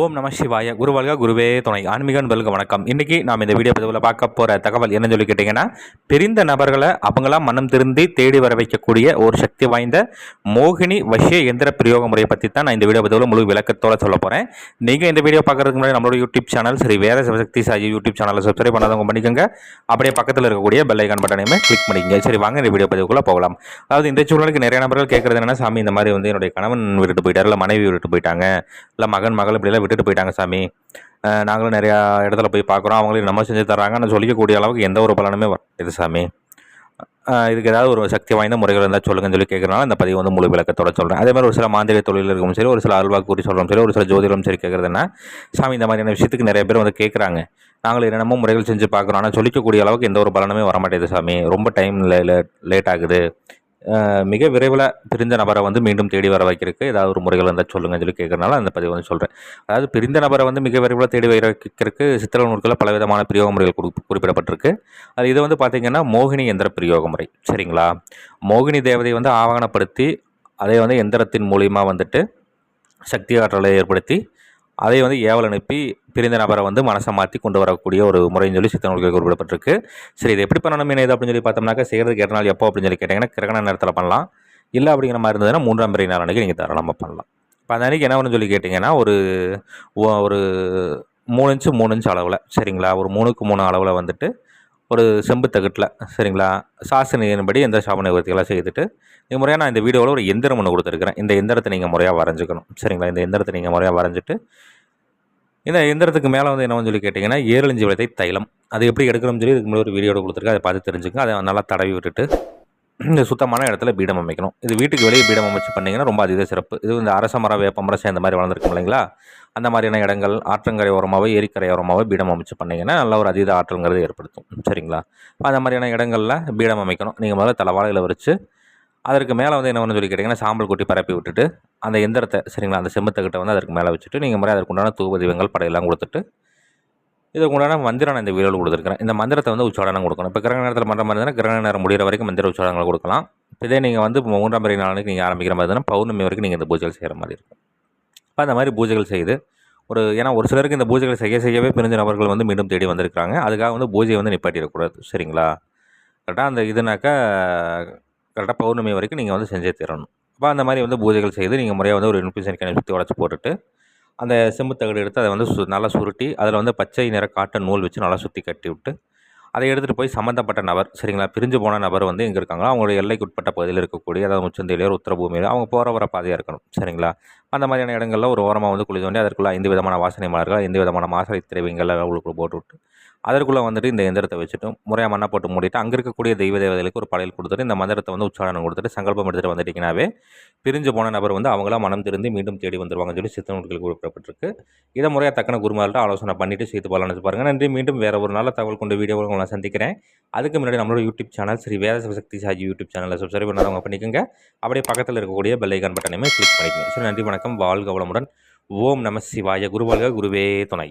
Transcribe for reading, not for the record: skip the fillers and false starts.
ஓம் நம சிவாய குருவல்க குருவே துணை ஆன்மீக நண்பர்களுக்கு வணக்கம். இன்றைக்கி நாம் இந்த வீடியோ பதிவில் பார்க்க போகிற தகவல் என்னன்னு சொல்லி கேட்டிங்கன்னா, பிரிந்த நபர்களை அவங்களாம் மனம் திருந்தி தேடி வர வைக்கக்கூடிய ஒரு சக்தி வாய்ந்த மோகினி வசிய எந்திர பிரயோக முறையை பற்றி தான் நான் இந்த வீடியோ பதிவில் முழு விளக்கத்தோடு சொல்ல போகிறேன். நீங்கள் இந்த வீடியோ பார்க்குறதுக்கு முன்னாடி நம்மளோட யூடியூப் சேனல் சரி வேத சிவசக்தி சாயி யூடியூப் சேனலை சப்ஸ்கிரைப் பண்ணாதவங்க பண்ணிக்கோங்க. அப்படியே பக்கத்தில் இருக்கக்கூடிய பெல் ஐக்கான் பட்டனையுமே கிளிக் பண்ணிக்கங்க. சரி வாங்க இந்த வீடியோ பதிவுக்குள்ளே போகலாம். அதாவது இந்த சூழலுக்கு நிறைய நபர்கள் கேட்குறது என்னன்னா, சாமி இந்த மாதிரி என்னுடைய கணவன் விட்டுட்டு போயிட்டார், இல்லை மனைவி விட்டுட்டு போயிட்டாங்க, இல்லை மகன் மகள் இப்படிலாம் விட்டுட்டு போயிட்டாங்க சாமி, நாங்களும் நிறையா இடத்துல போய் பார்க்குறோம், அவங்களையும் நம்ம செஞ்சு தர்றாங்கன்னு சொல்லிக்கக்கூடிய அளவுக்கு எந்த ஒரு பலனுமே இது சாமி, இதுக்கு ஏதாவது ஒரு சக்தி வாய்ந்த முறைகள் இருந்தால் சொல்லுங்கன்னு சொல்லி கேட்குறனால இந்த பதிவு முழு விளக்கத்தோட சொல்கிறேன். அதே மாதிரி ஒரு சில மாந்திரிக தொழில் இருக்கும் சரி, ஒரு சில அல்வாக்கு கூறி சொல்கிறோம் சரி, ஒரு சில ஜோதிடம் சரி கேட்குறதுன்னா, சாமி இந்த மாதிரியான விஷயத்துக்கு நிறைய பேர் கேட்குறாங்க, நாங்களும் என்னென்னமோ முறைகள் செஞ்சு பார்க்குறோம், ஆனால் சொல்லிக்கக்கூடிய அளவுக்கு எந்த ஒரு பலனுமே வரமாட்டேது சாமி, ரொம்ப டைம் லேட் ஆகுது, மிக விரைவில் பிரிந்த நபரை மீண்டும் தேடி வர வைக்கிறதுக்கு ஏதாவது ஒரு முறைகள் இருந்தால் சொல்லுங்கன்னு சொல்லி கேட்குறதுனால அந்த பதிவு சொல்கிறேன். அதாவது பிரிந்த நபரை மிக விரைவில் தேடி வைக்கிறதுக்கு சித்திர நூல்களில் பலவிதமான பிரயோக முறைகள் குறிப்பிடப்பட்டிருக்கு. அது இது பார்த்திங்கன்னா மோகினி எந்திர பிரயோக முறை சரிங்களா. மோகினி தேவதை ஆவணப்படுத்தி அதை எந்திரத்தின் மூலியமாக சக்தி ஆற்றலை ஏற்படுத்தி அதை ஏவல் அனுப்பி பிரிந்த நபரை மனசை மாற்றி கொண்டு வரக்கூடிய ஒரு முறைன்னு சொல்லி சித்த நூல்கள் குறிப்பிடப்பட்டிருக்கு. சரி, இது எப்படி பண்ணணும் இது அப்படின்னு சொல்லி பார்த்தோம்னாக்கா, செய்கிறதுக்கு 8 நாள் எப்போ அப்படின்னு சொல்லி கேட்டிங்கன்னா, கிரகண நேரத்தில் பண்ணலாம். இல்லை அப்படிங்கிற மாதிரி இருந்ததுன்னா 3ஆம் பிறை நாள் அன்றைக்கி நீங்கள் தாராளமாக பண்ணலாம். இப்போ அந்த அன்றைக்கி என்ன வரும்னு சொல்லி கேட்டிங்கன்னா, ஒரு 3 இன்ச்சு 3 இன்ச்சு அளவில் சரிங்களா, ஒரு 3க்கு 3 அளவில் ஒரு செம்பு தகட்டில் சரிங்களா, சாசனையின்படி எந்த சாப நிவர்த்திகளாக செய்துட்டு முறையாக நான் இந்த வீடியோவில் ஒரு எந்திரம் ஒன்று கொடுத்துருக்கிறேன். இந்த எந்திரத்தை நீங்கள் முறையாக வரைஞ்சிக்கணும் சரிங்களா. இந்த எந்திரத்தை நீங்கள் முறையாக வரைஞ்சிட்டு இந்த எந்திரத்துக்கு மேலே என்னன்னு சொல்லி கேட்டிங்கன்னா, 7 இஞ்சி விளத்தை தைலம், அது எப்படி எடுக்கணும்னு சொல்லி இதுக்கு முன்னாடி ஒரு வீடியோட கொடுத்துருக்கேன், அதை பார்த்து தெரிஞ்சுக்கங்க. அதை நல்லா தடவி விட்டுட்டு இந்த சுத்தமான இடத்துல பீடம் அமைக்கணும். இது வீட்டுக்கு வெளியே பீடம் அமைச்சு பண்ணிங்கன்னா ரொம்ப அதீத சிறப்பு. இது இந்த அரச மரம் வேப்ப மரம் சேர்ந்த மாதிரி வளர்ந்துருக்கும் இல்லைங்களா, அந்த மாதிரியான இடங்கள் ஆற்றங்கரை ஓரமாகவோ ஏரிக்கரை ஓரமாகவோ பீடம் அமைச்சு பண்ணிங்கன்னா நல்ல ஒரு அதீத ஆற்றல்ங்கிறது ஏற்படுத்தும் சரிங்களா. அந்த மாதிரியான இடங்களில் பீடம் அமைக்கணும். நீங்கள் முதல்ல தலைவாழையில் வச்சு அதற்கு மேலே என்னன்னு சொல்லி கேட்டிங்கன்னா, சாம்பல் கொட்டி பரப்பி விட்டுட்டு அந்த எந்திரத்தை சரிங்களா, அந்த செம்புத்தக்கிட்ட அதற்கு மேலே வச்சுட்டு நீங்கள் முறை அதற்கு உண்டான தூப தீபங்கள் படையெல்லாம் கொடுத்துட்டு இதுக்கு உண்டான மந்திரம் நான் இந்த வீடியோவில் கொடுத்துருக்கிறேன். இந்த மந்திரத்தை உச்சாடனம் கொடுக்கணும். இப்போ கிரகண நேரத்தில் பண்ணுற மாதிரி இருந்தால் கிரகண நேரம் முடிகிற வரைக்கும் மந்திர உச்சாடனங்களை கொடுக்கலாம். இதே நீங்கள் 3ஆம் பிறை நாளைக்கு நீங்கள் ஆரம்பிக்கிற மாதிரி இருந்தால் பௌர்ணமி வரைக்கும் நீங்கள் இந்த பூஜைகள் செய்கிற மாதிரி இருக்கும். இப்போ அந்த மாதிரி பூஜைகள் செய்து ஏன்னா ஒரு சிலருக்கு இந்த பூஜைகள் செய்யவே பிரிஞ்ச நபர்கள் மீண்டும் தேடி வந்திருக்கிறாங்க. அதுக்காக பூஜையை நிப்பாட்டிடக்கூடாது சரிங்களா. கரெக்டாக அந்த இதுனாக்கா கரெக்டாக பௌர்ணமி வரைக்கும் நீங்கள் செஞ்சே தரணும். அப்போ அந்த மாதிரி பூஜைகள் செய்து நீங்கள் முறையாக ஒரு இன்ஃபியூஷன் சுற்றி உடச்சி போட்டுட்டு அந்த செம்பு தகடு எடுத்து அதை நல்லா சுருட்டி அதில் பச்சை நிற காட்டன் நூல் வச்சு நல்லா சுற்றி கட்டி விட்டு அதை எடுத்துகிட்டு போய் சம்மந்தப்பட்ட நபர் சரிங்களா, பிரிஞ்சு போன நபர் எங்கே இருக்காங்களோ அவங்களுடைய எல்லைக்கு உட்பட்ட பகுதியில் இருக்கக்கூடிய, அதாவது முச்சந்தையிலையோ உத்தரபூமியிலோ அவங்க போகிற வர பாதையாக இருக்கணும் சரிங்களா. அந்த மாதிரியான இடங்களில் ஒரு ஓரமாக குழி தோண்டி அதற்குள்ளே 5 விதமான வாசனை மலர்கள் 5 விதமான மாசலை திரைவங்கள் அவங்களுக்குள்ள போட்டு விட்டு அதற்குள்ளே இந்த எந்திரத்தை வச்சுட்டு முறையாக மண்ணை போட்டு மூடிட்டு அங்கே இருக்கக்கூடிய தெய்வ தேவதைகளுக்கு ஒரு படையல் கொடுத்துட்டு இந்த மந்திரத்தை உச்சாரணம் கொடுத்துட்டு சங்கல்பம் எடுத்துகிட்டு வந்துட்டிங்கனாவே பிரிஞ்சு போன நபர் அவங்களாம் மனம் திருந்து மீண்டும் தேடி வந்துடுவாங்கன்னு சொல்லி சித்த நூல்கள் குறிப்பிடப்பட்டிருக்கு. இதை முறையாக தக்கன குருமார்கிட்ட ஆலோசனை பண்ணிவிட்டு செய்து பலன்னு பாருங்கள். நன்றி. மீண்டும் வேறு ஒரு நல்ல தகவல் கொண்ட வீடியோவில் உங்களை சந்திக்கிறேன். அதுக்கு முன்னாடி நம்மளோட யூடியூப் சேனல் ஸ்ரீ வேத சிவசக்தி சாயி யூடியூப் சேனலில் சப்ஸ்கிரைப் பண்ணாதவங்க பண்ணிக்கோங்க. அப்படியே பக்கத்தில் இருக்கக்கூடிய பெல் ஐக்கான் பட்டனையுமே கிளிக் பண்ணிக்கோங்க. சரி, நன்றி, வணக்கம், வாழ்க வளமுடன். ஓம் நம சிவாய குருவல்க குருவே துணை.